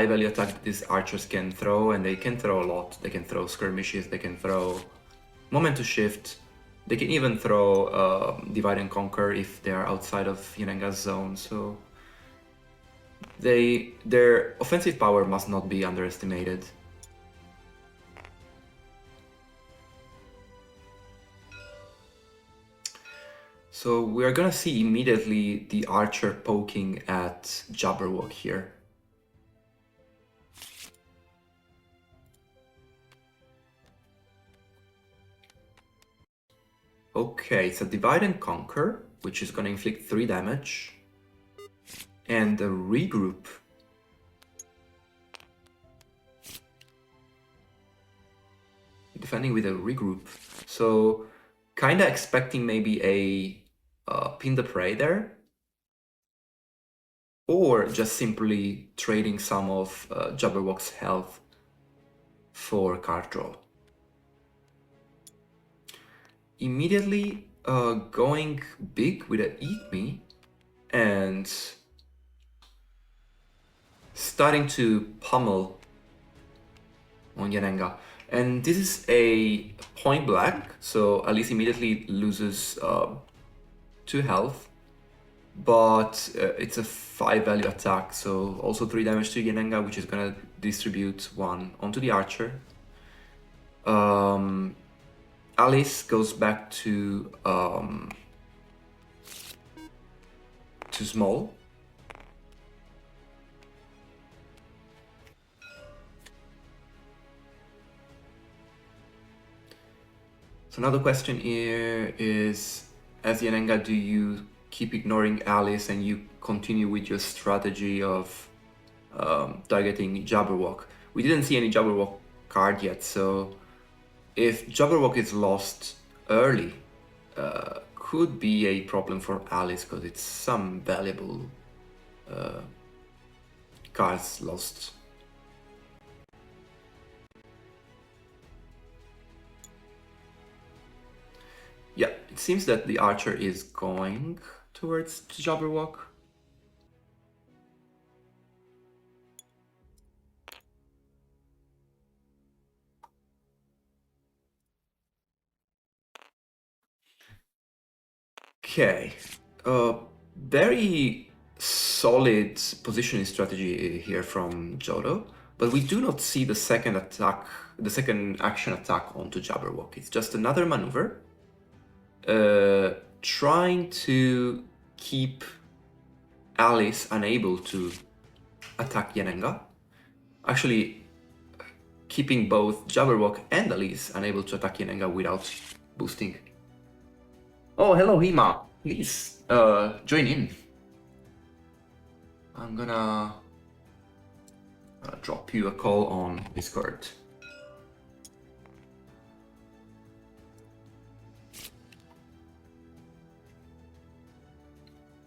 high value attack that these archers can throw, and they can throw a lot. They can throw skirmishes, they can throw moment to shift, they can even throw divide and conquer if they are outside of Yennenga's zone, so their offensive power must not be underestimated. So we are gonna see immediately the archer poking at Jabberwock here. Okay, it's a divide and conquer, which is gonna inflict 3 damage. And a regroup. Defending with a regroup. So kinda expecting maybe a pin the prey there, or just simply trading some of Jabberwock's health for card draw. Immediately going big with a Eat Me and starting to pummel on Yennenga. And this is a point black, so Alice immediately loses 2 health, but it's a 5 value attack, so also 3 damage to Yennenga, which is gonna distribute 1 onto the archer. Alice goes back to small. So now the question here is, as Yennenga, do you keep ignoring Alice and you continue with your strategy of targeting Jabberwock? We didn't see any Jabberwock card yet, so if Jabberwock is lost early, could be a problem for Alice, because it's some valuable cards lost. Yeah, it seems that the archer is going towards Jabberwock. Okay, very solid positioning strategy here from Jotto, but we do not see the second attack, the second action attack onto Jabberwock. It's just another maneuver, trying to keep Alice unable to attack Yennenga. Actually, keeping both Jabberwock and Alice unable to attack Yennenga without boosting. Oh, hello Hima, please join in. I'm gonna drop you a call on Discord.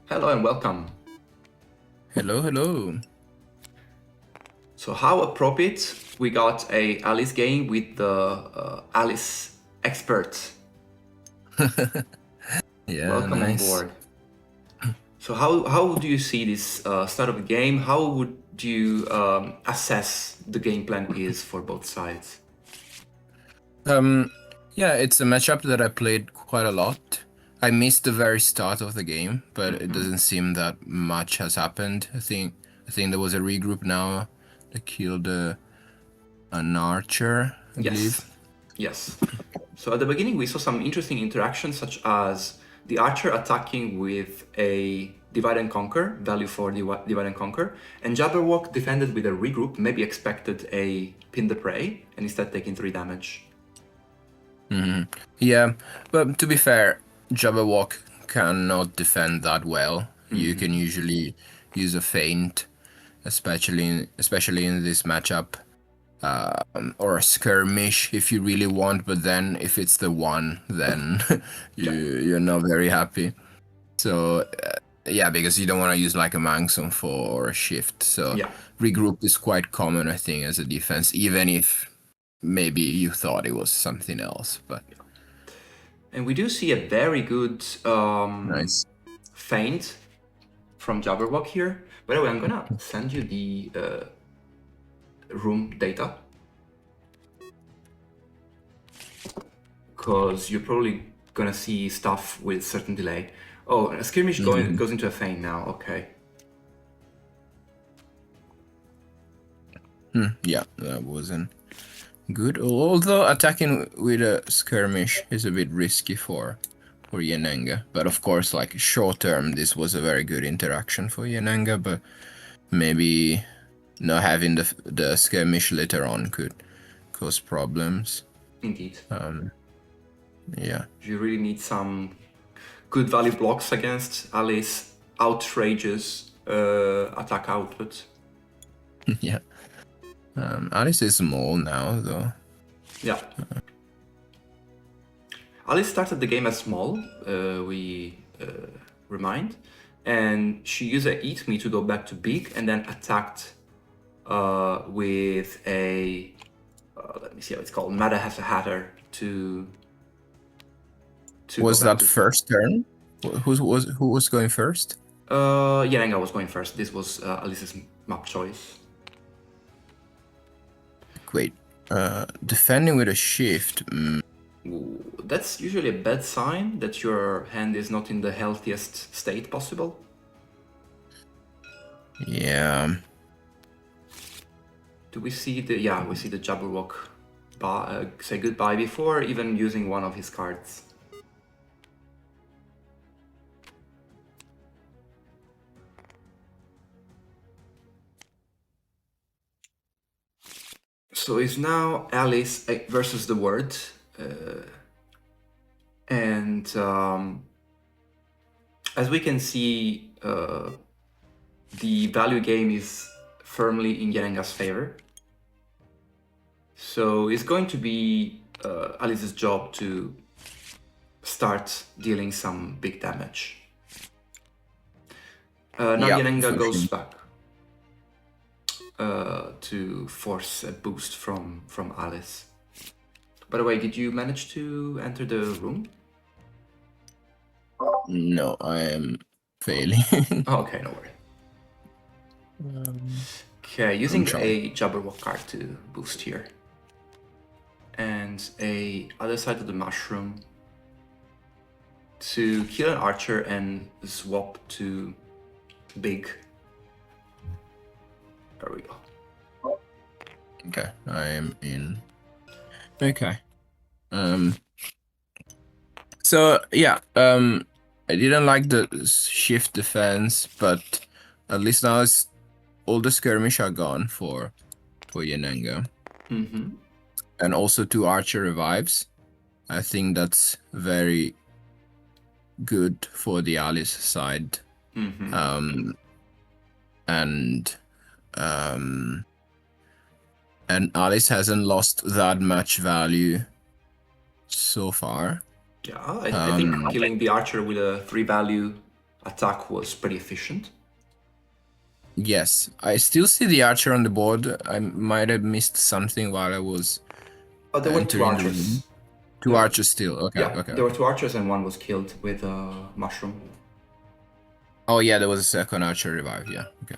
Hello and welcome. Hello, hello. So how appropriate, we got a Alice game with the Alice expert. Yeah, welcome nice. on board. So how do you see this start of the game? How would you assess the game plan is for both sides? Yeah, it's a matchup that I played quite a lot. I missed the very start of the game, but it doesn't seem that much has happened. I think there was a regroup now that killed an archer, I believe. Yes. So at the beginning we saw some interesting interactions, such as the archer attacking with a divide and conquer, value for divide and conquer, and Jabberwock defended with a regroup, maybe expected a pin the prey, and instead taking 3 damage. Yeah, but to be fair, Jabberwock cannot defend that well. You can usually use a feint, especially in this matchup, or a skirmish if you really want. But then if it's the one, then you're not very happy. So yeah, because you don't want to use like a Mangson for a shift. So regroup is quite common, I think, as a defense, even if maybe you thought it was something else. But and we do see a very good nice feint from Jabberwock here. By the way, I'm gonna send you the room data. Because you're probably gonna see stuff with certain delay. Oh, a skirmish goes into a feint now, okay. Yeah, that wasn't good. Although attacking with a skirmish is a bit risky for Yennenga. But of course, like short term, this was a very good interaction for Yennenga, but maybe not having the skirmish later on could cause problems. Indeed. Yeah. You really need some good value blocks against Ali's outrageous attack output. Yeah. Alice is small now, though. Yeah. Alice started the game as small, we remind, and she used a Eat Me to go back to big, and then attacked with a, let me see how it's called, Mada has a Hatter to Was go back that to first turn? Who was going first? Yennenga was going first. This was Alice's map choice. Wait, defending with a shift. Ooh, that's usually a bad sign that your hand is not in the healthiest state possible. Yeah. Do we see the... Yeah, we see the Jabberwock say goodbye before even using one of his cards. So it's now Alice versus the Word. And as we can see, the value game is firmly in Yennenga's favor. So it's going to be Alice's job to start dealing some big damage. Now Yeah, Yennenga for goes sure. back to force a boost from Alice. By the way, did you manage to enter the room? No, I am failing. Oh, okay, no worry. Okay, using a Jabberwock card to boost here. And a other side of the mushroom to kill an archer and swap to big. There we go. Okay, I am in. Okay. So yeah, I didn't like the shift defense, but at least now all the skirmish are gone for Yennenga. Mm-hmm. And also 2 archer revives. I think that's very good for the Alice side. Mm-hmm. And Alice hasn't lost that much value so far. Yeah, I think killing the archer with a 3 value attack was pretty efficient. Yes, I still see the archer on the board. I might have missed something while I was Oh, there were 2 entering the room. archers. 2 archers still. Okay, Yeah, okay. there were 2 archers and one was killed with a mushroom. Oh yeah, there was a second archer revive. Yeah, okay.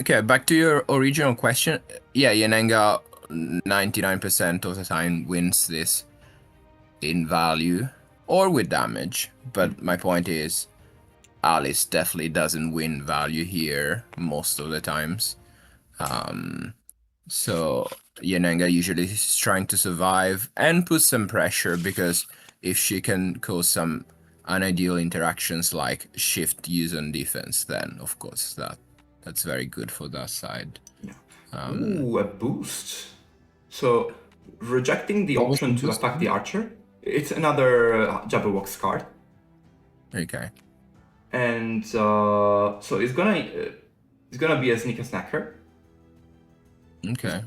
Okay, back to your original question. Yeah, Yennenga 99% of the time wins this in value or with damage. But my point is, Alice definitely doesn't win value here most of the times. So Yennenga usually is trying to survive and put some pressure, because if she can cause some unideal interactions like shift use on defense, then of course that's very good for that side. Yeah. Ooh, a boost. So rejecting the option to attack the archer, it's another Jabberwock's card. Okay. And so it's gonna be a sneaker snacker. Okay.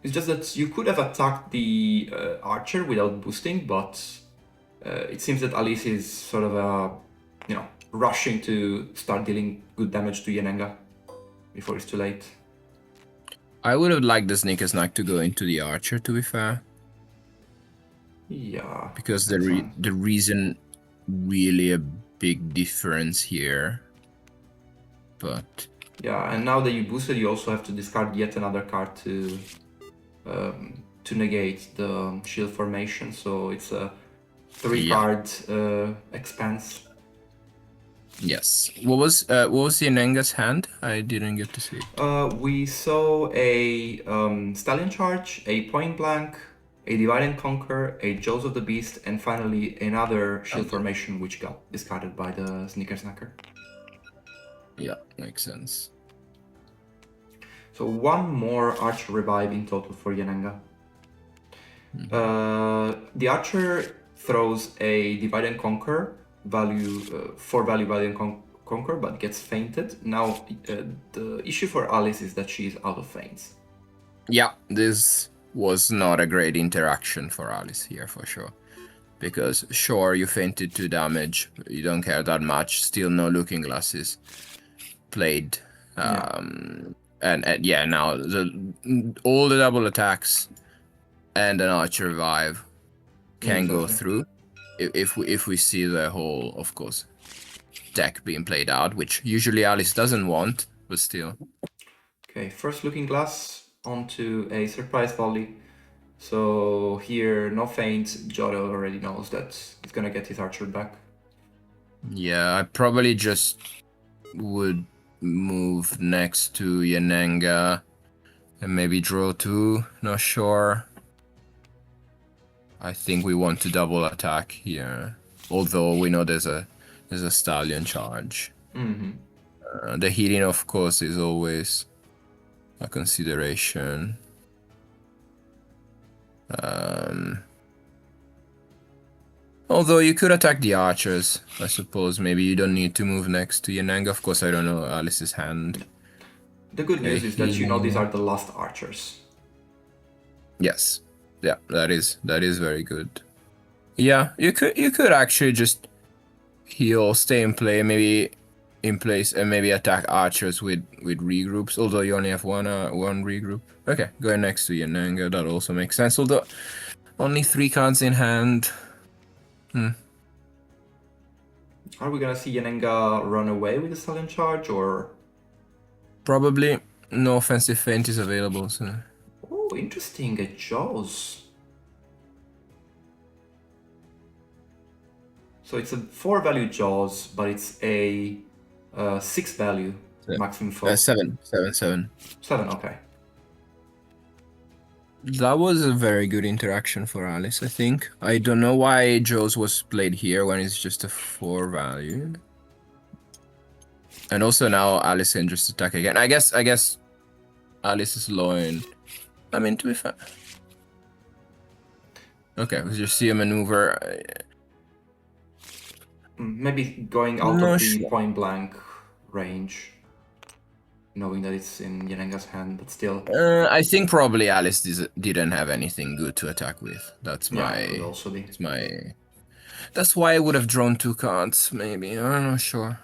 It's just that you could have attacked the archer without boosting, but it seems that Alice is sort of rushing to start dealing good damage to Yennenga before it's too late. I would have liked the sneaker snack to go into the archer, to be fair. Yeah. Because the reason really a big difference here. But yeah, and now that you boosted, you also have to discard yet another card to negate the shield formation. So it's a 3-card expense. yes, what was Yennenga's hand? I didn't get to see it. We saw a Stallion Charge, a Point Blank, a Divide and Conquer, a Jaws of the Beast, and finally another shield formation which got discarded by the Sneaker Snacker. Yeah, makes sense. So one more Archer Revive in total for Yennenga. The Archer throws a Divide and Conquer, value 4-value Divide and Conquer, but gets fainted. Now, the issue for Alice is that she's out of feints. Yeah, this was not a great interaction for Alice here for sure. Because sure, you fainted 2 damage, you don't care that much, still no Looking Glasses played. And yeah, now all the double attacks and an Archer Revive can go through if we see the whole, of course, deck being played out, which usually Alice doesn't want, but still. Okay, first Looking Glass onto a Surprise Volley. So here, no feint. Jotto already knows that he's gonna get his Archer back. Yeah, I probably just would move next to Yennenga and maybe draw 2, not sure. I think we want to double attack here, although we know there's a Stallion Charge. The healing, of course, is always a consideration. Although you could attack the archers, I suppose. Maybe you don't need to move next to Yennenga. Of course, I don't know Alice's hand. The good news is that you know these are the last archers. Yes. Yeah, that is very good. Yeah, you could actually just heal, stay in play, maybe in place, and maybe attack archers with regroups. Although you only have one regroup. Okay, going next to Yennenga, that also makes sense. Although only 3 cards in hand. Are we gonna see Yennenga run away with the Stallion Charge, or...? Probably no offensive feint is available, so... Oh, interesting, a Jaws. So it's a 4-value Jaws, but it's a 6-value maximum foe. 7, 7, okay. That was a very good interaction for Alice, I think. I don't know why Jaws was played here when it's just a 4-value. And also now Alice can just attack again. I guess Alice is low in... I mean, to be fair. Okay, we just see a maneuver. Maybe going out of the point blank range, knowing that it's in Yennenga's hand, but still. I think probably Alice didn't have anything good to attack with. That's my... could also be. That's why I would have drawn 2 cards, maybe. I'm not sure.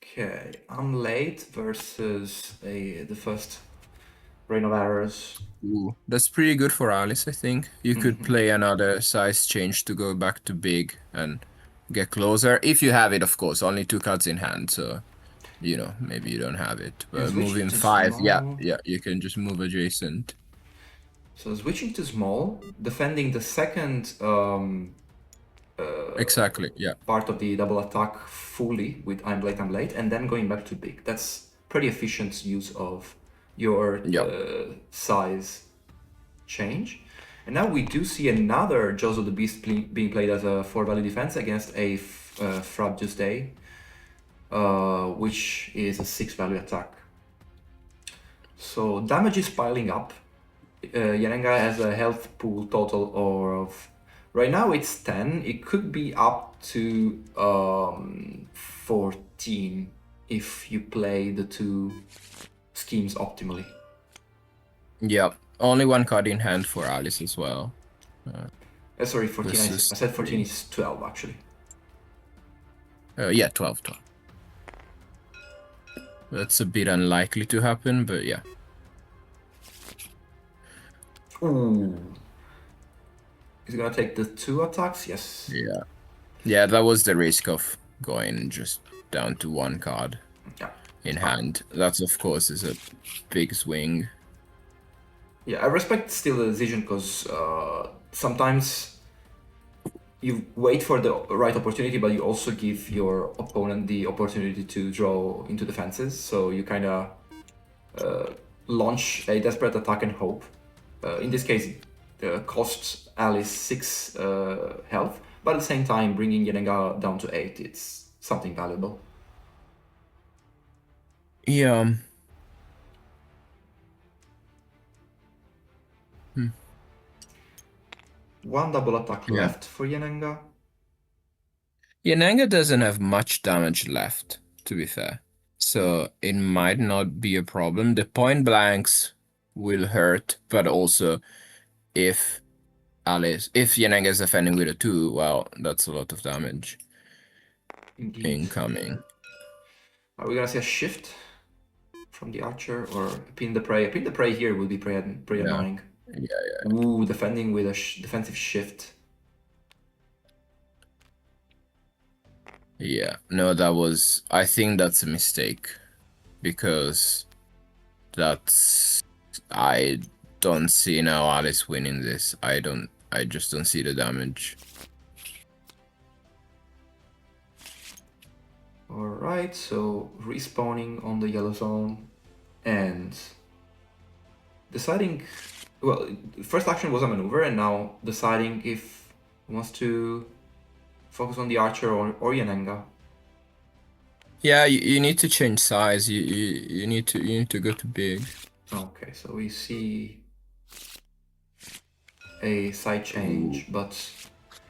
Okay, I'm late versus the first Rain of Arrows. Ooh, that's pretty good for Alice, I think. You could play another size change to go back to big and get closer. If you have it, of course. Only 2 cards in hand, so, you know, maybe you don't have it. But moving 5, yeah, you can just move adjacent. So switching to small, defending the second exactly, yeah. part of the double attack fully with I'm late, and then going back to big. That's pretty efficient use of your size change. And now we do see another Jaws of the Beast being played as a 4-value defense against a Frabjous Day, which is a 6-value attack. So damage is piling up. Yennenga has a health pool total of... Right now it's 10. It could be up to 14 if you play the 2 schemes optimally. Yeah, only 1 card in hand for Alice as well. Sorry, 14. I said 14 is 12 actually. Yeah, 12. That's a bit unlikely to happen, but yeah. Ooh. Is he gonna take the 2 attacks? Yes. Yeah. Yeah, that was the risk of going just down to one card Yeah. in hand. That's, of course, is a big swing. Yeah, I respect still the decision because sometimes you wait for the right opportunity, but you also give your opponent the opportunity to draw into defenses. So you kind of launch a desperate attack and hope. In this case, costs Alice 6 health, but at the same time, bringing Yennenga down to 8, it's something valuable. Yeah. One double attack Yeah. left for Yennenga. Yennenga doesn't have much damage left, to be fair. So it might not be a problem. The point blanks will hurt, but also if Yennenga is defending with a 2, well, that's a lot of damage. Indeed. Incoming. Are we gonna see a shift from the archer or pin the prey? Pin the prey here will be pretty annoying. Yeah. Ooh, defending with a defensive shift. Yeah. No, I think that's a mistake because I don't see now Alice winning this. I just don't see the damage. Alright, so respawning on the yellow zone and deciding, well, first action was a maneuver and now deciding if he wants to focus on the archer or Yennenga. Yeah, you need to change size. You need to go to big. Okay, so we see a side change, but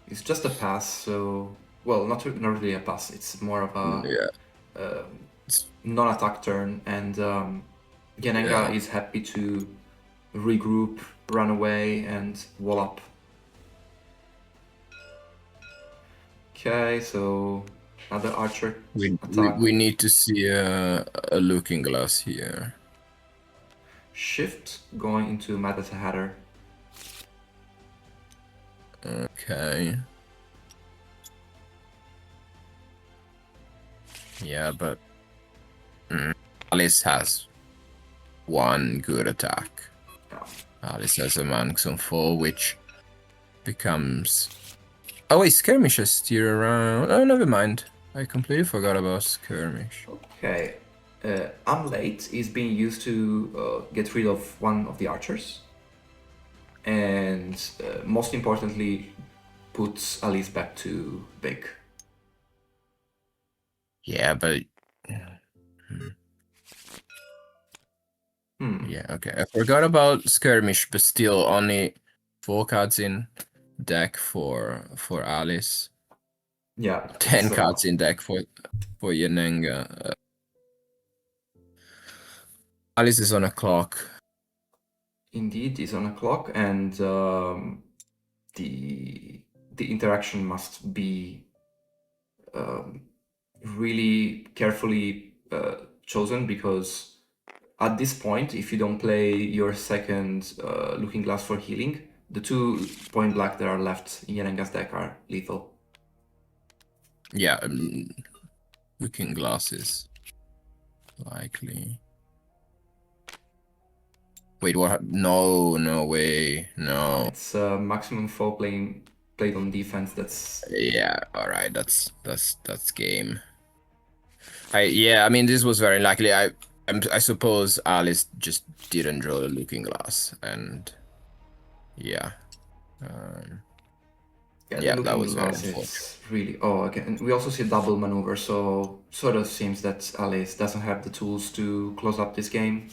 it's just a pass, so, well, not really a pass, it's more of a non-attack turn, and Yennenga is happy to regroup, run away, and wall up. Okay, so another archer attack. We need to see a looking glass here. Shift going into Mad as a Hatter. Okay. Yeah, but Alice has one good attack. Yeah. Alice has a Manx on 4, which becomes... Oh wait, skirmishes steer around. Oh, never mind. I completely forgot about skirmish. Okay. I'm late is being used to get rid of one of the archers. And most importantly, puts Alice back to big. Yeah, but... Yeah, okay. I forgot about skirmish, but still only 4 cards in deck for Alice. Yeah. 10 cards in deck for Yennenga. Alice is on a clock. Indeed, is on a clock, and the interaction must be really carefully chosen, because at this point, if you don't play your second Looking Glass for healing, the 2 point black that are left in Yennenga's deck are lethal. Yeah, Looking Glass is likely. Wait, what? No, no way, no. It's maximum foe played on defense. That's Yeah, all right, that's game. I mean, this was very likely. I suppose Alice just didn't draw the Looking Glass, and yeah. yeah, the That Looking was very Glass unfortunate. is really. Oh, okay. And we also see a double maneuver, so sort of seems that Alice doesn't have the tools to close up this game.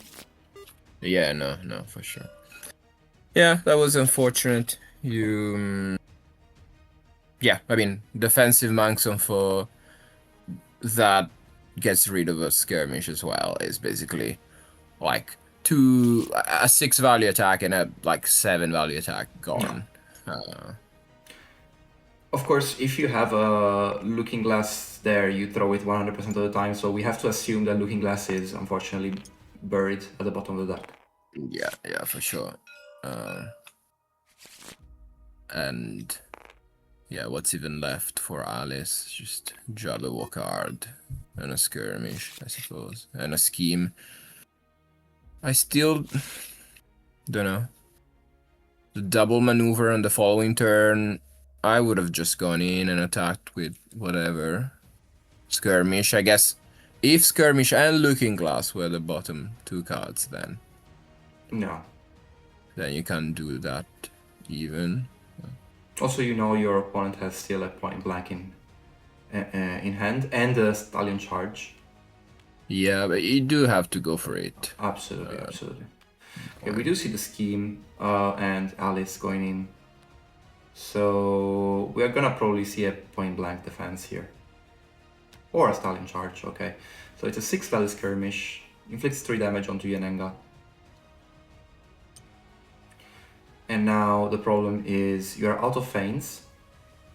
Yeah, no, for sure. Yeah, that was unfortunate. Yeah, I mean, defensive monks on 4 that gets rid of a skirmish as well is basically like a 6 value attack and a like 7 value attack gone. Of course, if you have a Looking Glass there, you throw it 100% of the time, so we have to assume that Looking Glass is unfortunately buried at the bottom of the deck. Yeah, for sure. And yeah, what's even left for Alice? Just Jabberwock card and a skirmish, I suppose, and a scheme. I still don't know. The double maneuver on the following turn, I would have just gone in and attacked with whatever. Skirmish, I guess. If Skirmish and Looking Glass were the bottom two cards, then No. you can do that even. Also, you know your opponent has still a point blank in hand and a Stallion Charge. Yeah, but you do have to go for it. Absolutely, absolutely. Okay, we do see the scheme and Alice going in. So we're gonna probably see a point blank defense here. Or a Stallion Charge, okay. So it's a 6-value skirmish, inflicts 3 damage onto Yennenga. And now the problem is you're out of feints.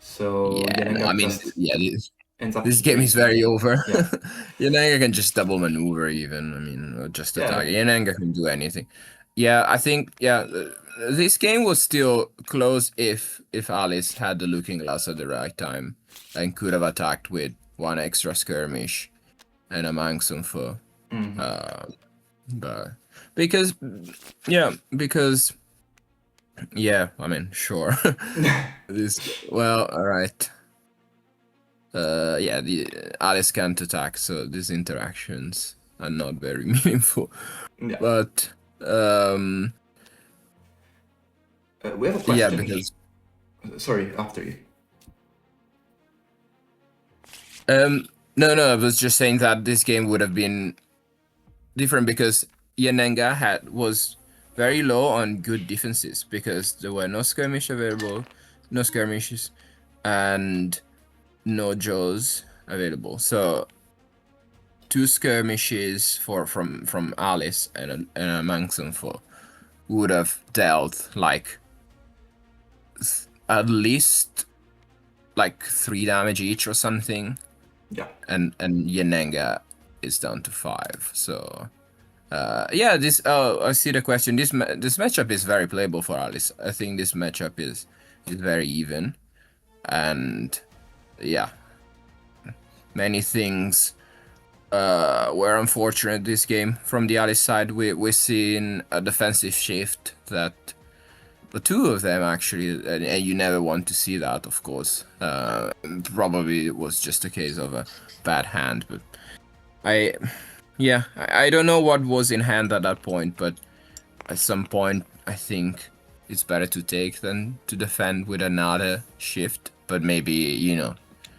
So Yeah, Yennenga no, I mean, just yeah, ends up this game is drinking. very over. Yeah. Yennenga can just double maneuver even. I mean, or just attack. Yeah. Yennenga can do anything. Yeah, I think, yeah, this game was still close if Alice had the Looking Glass at the right time and could have attacked with 1 extra skirmish and a Manxon for. But because, yeah, I mean, sure. Well, all right. Yeah, the Alice can't attack, so these interactions are not very meaningful. Yeah. But We have a yeah, question. because Sorry, after you. no, I was just saying that this game would have been different because Yennenga was very low on good defenses because there were no skirmish available, no skirmishes, and no jaws available. So 2 skirmishes from Alice and a Manxon for would have dealt like at least like 3 damage each or something. Yeah. And Yennenga is down to 5. So yeah, this I see the question. This matchup is very playable for Alice. I think this matchup is very even, and yeah, many things were unfortunate this game from the Alice side. We're seeing a defensive shift that the 2 of them actually, and you never want to see that, of course. Probably it was just a case of a bad hand, but I don't know what was in hand at that point, but at some point I think it's better to take than to defend with another shift. But maybe,